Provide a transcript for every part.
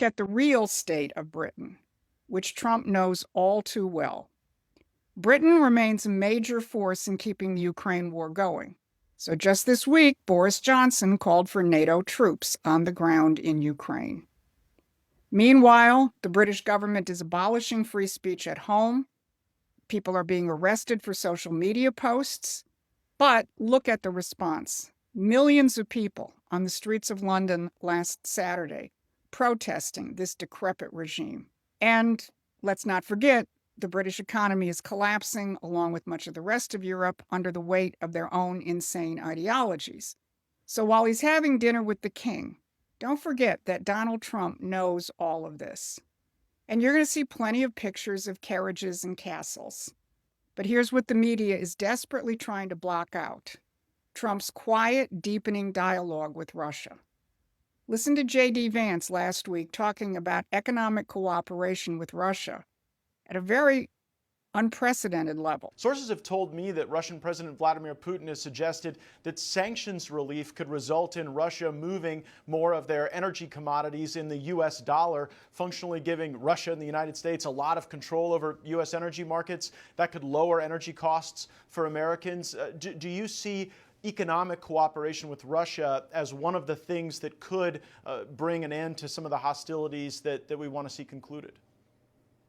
at the real state of Britain, which Trump knows all too well. Britain remains a major force in keeping the Ukraine war going. So just this week, Boris Johnson called for NATO troops on the ground in Ukraine. Meanwhile, the British government is abolishing free speech at home. People are being arrested for social media posts. But look at the response. Millions of people on the streets of London last Saturday protesting this decrepit regime. And let's not forget, the British economy is collapsing along with much of the rest of Europe under the weight of their own insane ideologies. So while he's having dinner with the king, don't forget that Donald Trump knows all of this. And you're going to see plenty of pictures of carriages and castles. But here's what the media is desperately trying to block out: Trump's quiet, deepening dialogue with Russia. Listen to J.D. Vance last week talking about economic cooperation with Russia at a very unprecedented level. Sources have told me that Russian President Vladimir Putin has suggested that sanctions relief could result in Russia moving more of their energy commodities in the U.S. dollar, functionally giving Russia and the United States a lot of control over U.S. energy markets. That could lower energy costs for Americans. Do you see economic cooperation with Russia as one of the things that could bring an end to some of the hostilities that we want to see concluded?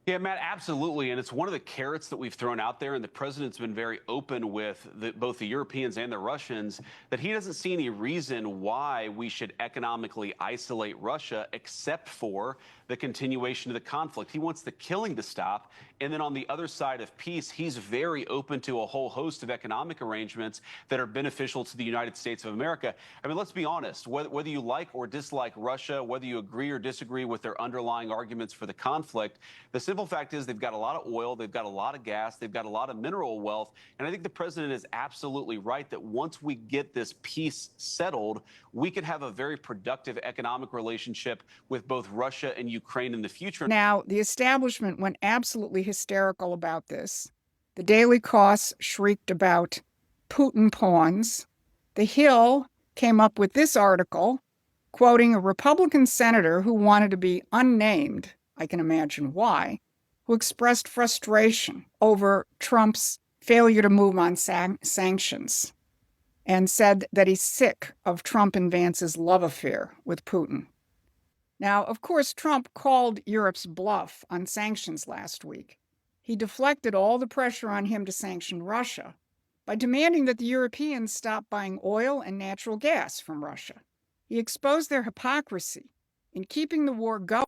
Yeah, Matt, absolutely. And it's one of the carrots that we've thrown out there. And the president's been very open with both the Europeans and the Russians that he doesn't see any reason why we should economically isolate Russia except for the continuation of the conflict. He wants the killing to stop. And then on the other side of peace, he's very open to a whole host of economic arrangements that are beneficial to the United States of America. I mean, let's be honest, whether you like or dislike Russia, whether you agree or disagree with their underlying arguments for the conflict, the simple fact is they've got a lot of oil, they've got a lot of gas, they've got a lot of mineral wealth. And I think the president is absolutely right that once we get this peace settled, we could have a very productive economic relationship with both Russia and Ukraine in the future. Now, the establishment went absolutely hysterical about this. The Daily Kos shrieked about Putin pawns. The Hill came up with this article quoting a Republican senator who wanted to be unnamed, I can imagine why, who expressed frustration over Trump's failure to move on sanctions and said that he's sick of Trump and Vance's love affair with Putin. Now, of course, Trump called Europe's bluff on sanctions last week. He deflected all the pressure on him to sanction Russia by demanding that the Europeans stop buying oil and natural gas from Russia. He exposed their hypocrisy in keeping the war going